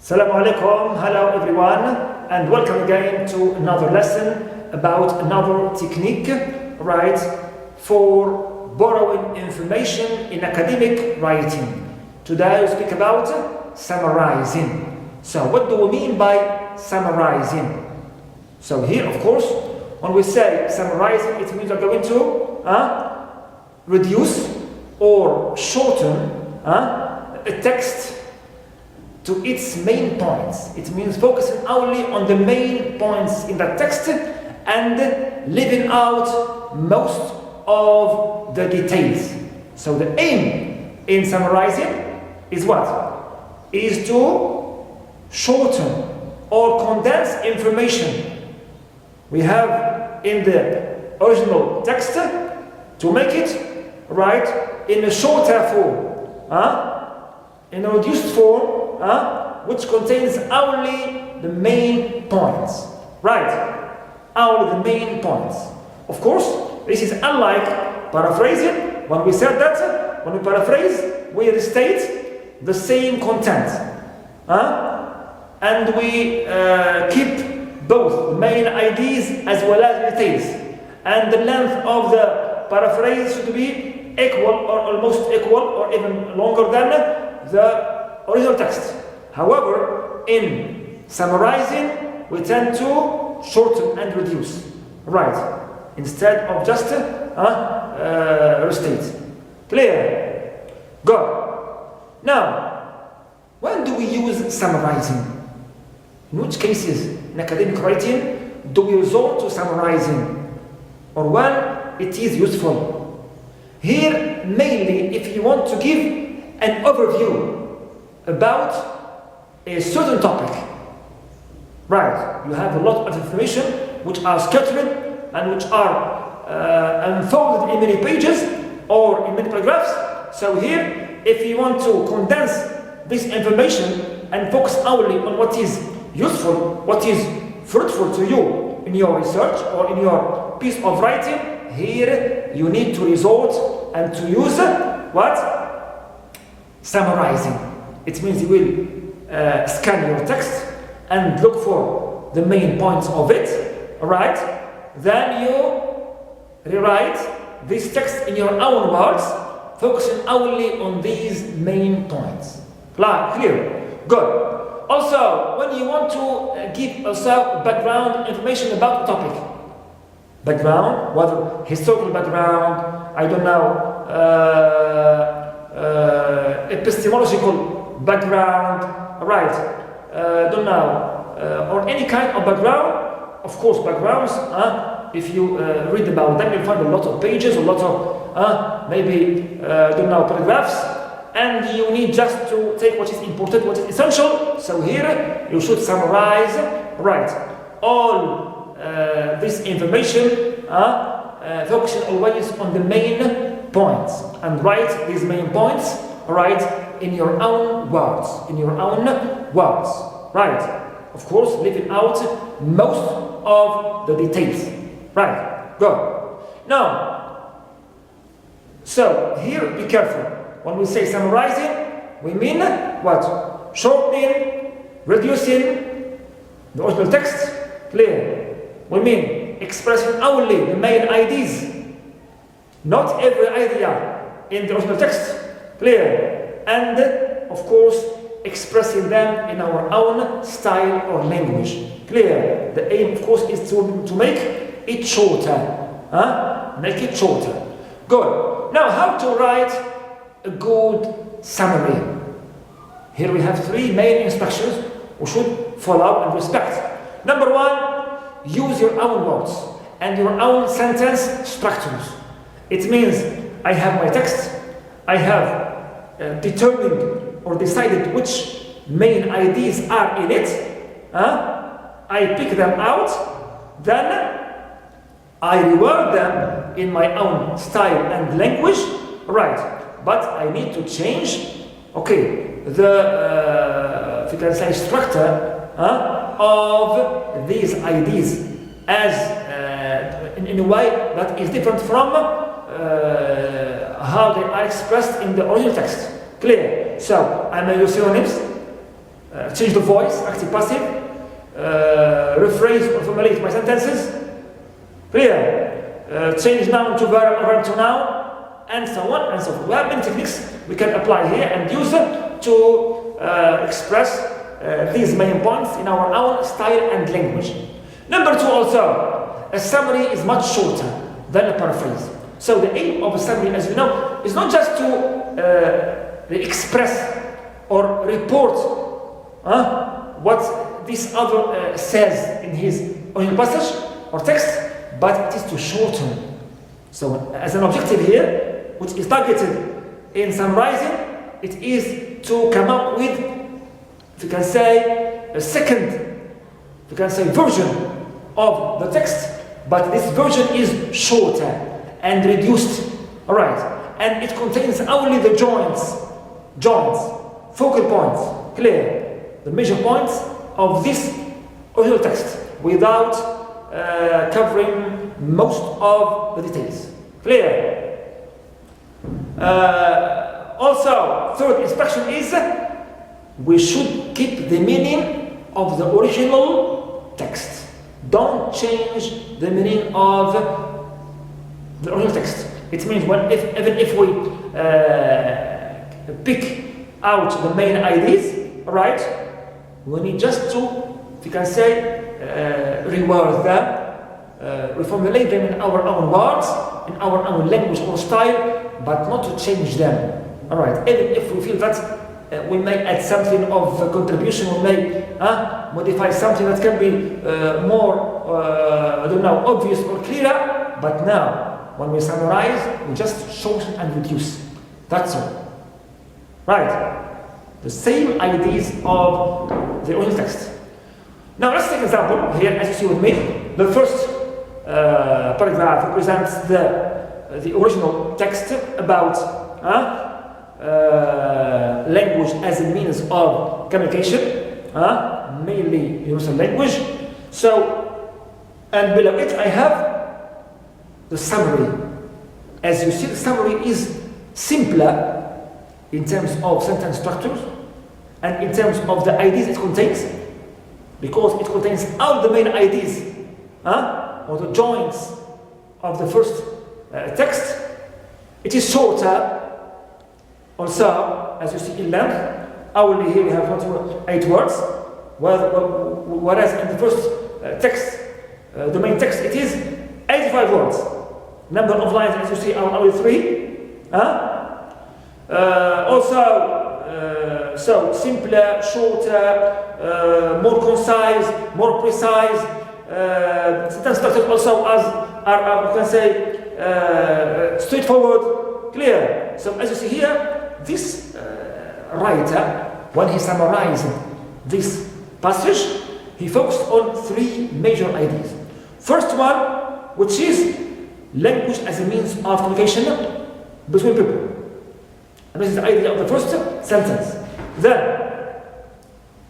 Assalamu alaikum, hello everyone, and welcome again to another lesson about another technique, right, for borrowing information in academic writing. Today we speak about summarizing. So what do we mean by summarizing? So here, of course, when we say summarizing, it means we're going to reduce or shorten a text to its main points. It means focusing only on the main points in that text and leaving out most of the details. So the aim in summarizing is what? Is to shorten or condense information we have in the original text to make it right in a shorter form, in a reduced form, which contains only the main points. Right, only the main points. Of course, this is unlike paraphrasing. When we said that, when we paraphrase, we restate the same content. And we keep both the main ideas as well as details. And the length of the paraphrase should be equal or almost equal or even longer than the original text. However, in summarizing, we tend to shorten and reduce. Right. Instead of just restate. Clear? Good. Now, when do we use summarizing? In which cases in academic writing do we resort to summarizing? Or when it is useful? Here, mainly if you want to give an overview about a certain topic. Right, you have a lot of information which are scattered and which are unfolded in many pages or in many paragraphs. So here, if you want to condense this information and focus only on what is useful, what is fruitful to you in your research or in your piece of writing, here you need to resort and to use what? Summarizing. It means you will scan your text and look for the main points of it, right? Then you rewrite this text in your own words, focusing only on these main points. Clear? Good. Also, when you want to give yourself background information about the topic, background, whether historical background, I don't know, epistemological background, right, don't know, or any kind of background. Of course, backgrounds, if you read about them, you'll find a lot of pages, a lot of, maybe, don't know, paragraphs, and you need just to take what is important, what is essential. So here, you should summarize, right, all this information, focusing always on the main points, and write these main points, right, in your own words, right? Of course, leaving out most of the details, right? Good. Now, so here, be careful. When we say summarizing, we mean what? Shortening, reducing the original text. Clear? We mean expressing only the main ideas, not every idea in the original text. Clear? And of course, expressing them in our own style or language. Clear? The aim, of course, is to make it shorter. Make it shorter. Good. Now, how to write a good summary? Here we have three main instructions we should follow and respect. Number one, use your own words and your own sentence structures. It means I have my text, I have determined or decided which main ideas are in it. I pick them out, then I reword them in my own style and language, right? But I need to change, okay, the, if you can say, structure of these ideas as in a way that is different from how they are expressed in the original text. Clear? So I may use synonyms, change the voice, active, passive, rephrase or formulate my sentences. Clear? Change noun to verb, verb to noun, and so on and so forth. We have many techniques we can apply here and use them to express these main points in our own style and language. Number 2 also, a summary is much shorter than a paraphrase. So the aim of a summary, as you know, is not just to express or report what this other says in his own passage or text, but it is to shorten. So as an objective here, which is targeted in summarizing, it is to come up with, if you can say, a second, if you can say, version of the text, but this version is shorter and reduced. Alright, and it contains only the joints, focal points, clear, the major points of this original text, without covering most of the details. Clear? Also, third instruction is we should keep the meaning of the original text. Don't change the meaning of the original text. It means even if we pick out the main ideas, right? We need just to, if you can say, reword them, reformulate them in our own words, in our own language or style, but not to change them. All right. Even if we feel that we may add something of contribution, we may modify something that can be more, I don't know, obvious or clearer. But now, when we summarize, we just shorten and reduce. That's all. Right. The same ideas of the original text. Now let's take an example here, as you see with me. The first paragraph represents the original text about language as a means of communication, mainly universal language. So, and below it I have the summary. As you see, the summary is simpler in terms of sentence structures and in terms of the ideas it contains, because it contains all the main ideas or the joints of the first text. It is shorter also, as you see, in length. Only here we have 8 words, whereas in the first text, the main text, it is 85 words. Number of lines, as you see, are only 3. So simpler, shorter, more concise, more precise. Sentence structures also are, you can say, straightforward, clear. So as you see here, this writer, when he summarized this passage, he focused on 3 major ideas. First one, which is language as a means of communication between people. And this is the idea of the first sentence. Then,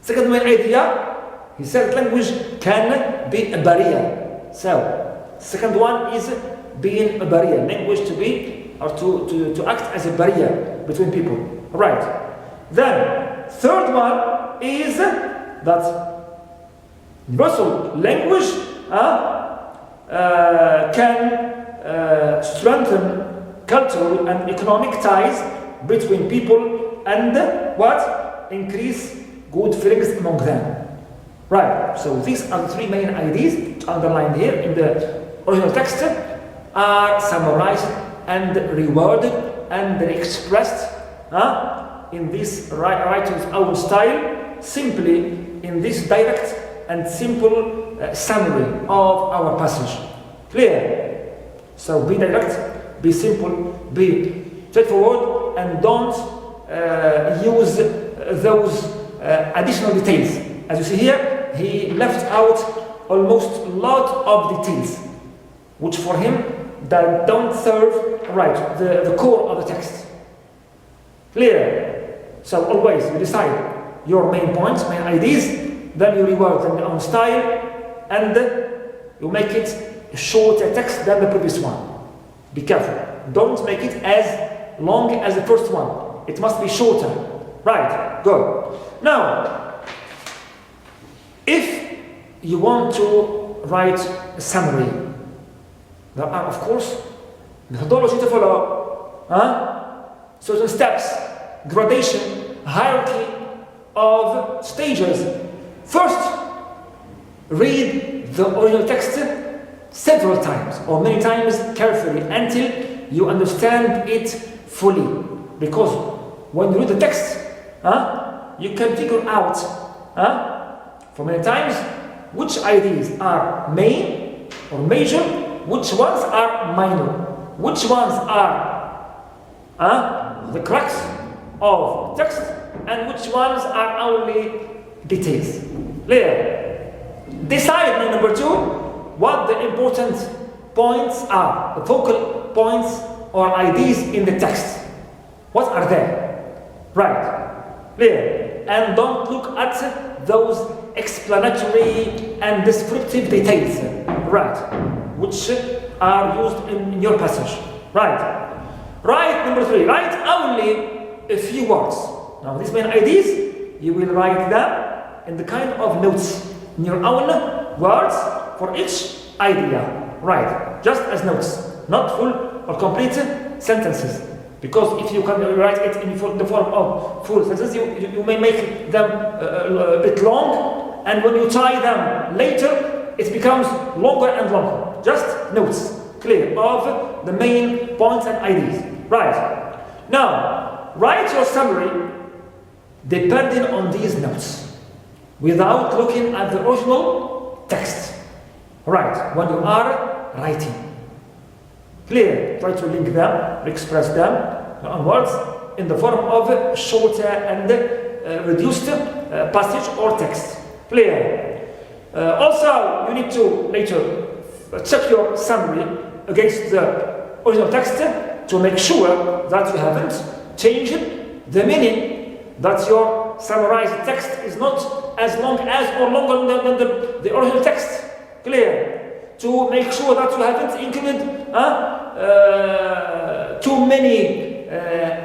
second main idea, he said language can be a barrier. So, second one is being a barrier. Language to be, or to act as a barrier between people. Right. Then, third one is that universal language can strengthen cultural and economic ties between people and what? Increase good feelings among them. Right, so these are the 3 main ideas underlined here in the original text, are summarized and reworded and expressed in this writer's own style, simply in this direct and simple summary of our passage. Clear? So be direct, be simple, be straightforward, and don't use those additional details. As you see here, he left out almost a lot of details, which for him that don't serve the core of the text. Clear? So always you decide your main points, main ideas, then you reword them in your own style, and you make it a shorter text than the previous one. Be careful. Don't make it as long as the first one. It must be shorter. Right, good. Now, you want to write a summary, there are, of course, methodology to follow, certain steps, gradation, hierarchy of stages. First, read the original text several times or many times carefully until you understand it fully. Because when you read the text, you can figure out for many times which ideas are main or major, which ones are minor, which ones are the crux of text, and which ones are only details. Clear? Decide, number two, what the important points are, the focal points or ideas in the text. What are they? Right. Clear? And don't look at those explanatory and descriptive details, right, which are used in your passage. Right. Right, number three, write only a few words. Now, these main ideas, you will write them in the kind of notes, in your own words for each idea. Right, just as notes, not full or complete sentences. Because if you can write it in the form of full sentences, you may make them a bit long, and when you tie them later, it becomes longer and longer. Just notes, clear, of the main points and ideas. Right. Now, write your summary depending on these notes, without looking at the original text. Right, when you are writing. Clear, try to link them, express them onwards in the form of shorter and reduced passage or text. Clear. Also, you need to later check your summary against the original text to make sure that you haven't changed the meaning, that your summarized text is not as long as or longer than the original text. Clear. To make sure that you haven't included too many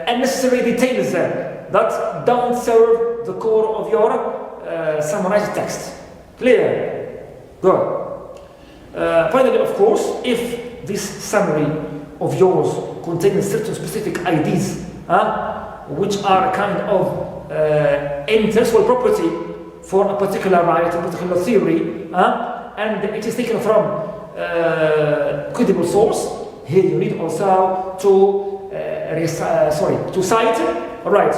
unnecessary details that don't serve the core of your summarized text. Clear? Good. Finally, of course, if this summary of yours contains certain specific ideas, which are kind of intellectual property for a particular right, a particular theory, and it is taken from credible source, here you need also to cite, right,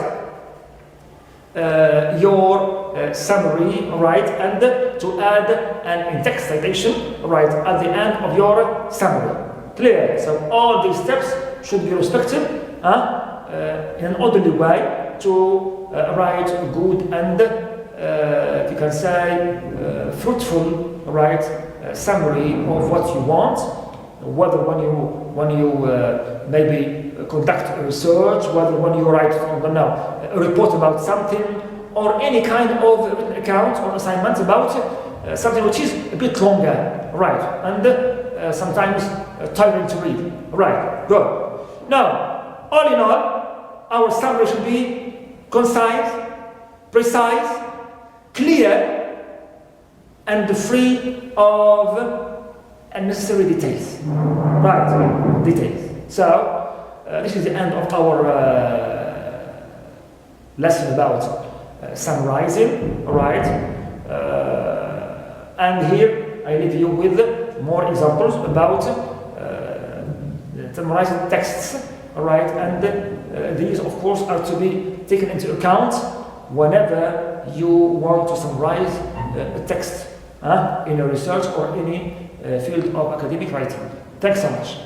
your summary, right, and to add an in-text citation, right, at the end of your summary. Clear? So all these steps should be respected in an orderly way to write a good and, if you can say, fruitful, right, summary of what you want, whether when you maybe conduct a research, whether when you write, I don't know, a report about something, or any kind of account or assignment about something which is a bit longer, right, and sometimes tiring to read. Right, good. Now, all in all, our summary should be concise, precise, clear, and free of unnecessary details. Right, details. So, this is the end of our lesson about summarizing, right? And here I leave you with more examples about summarizing texts, right? And these, of course, are to be taken into account whenever you want to summarize a text in a research or any field of academic writing. Thanks so much.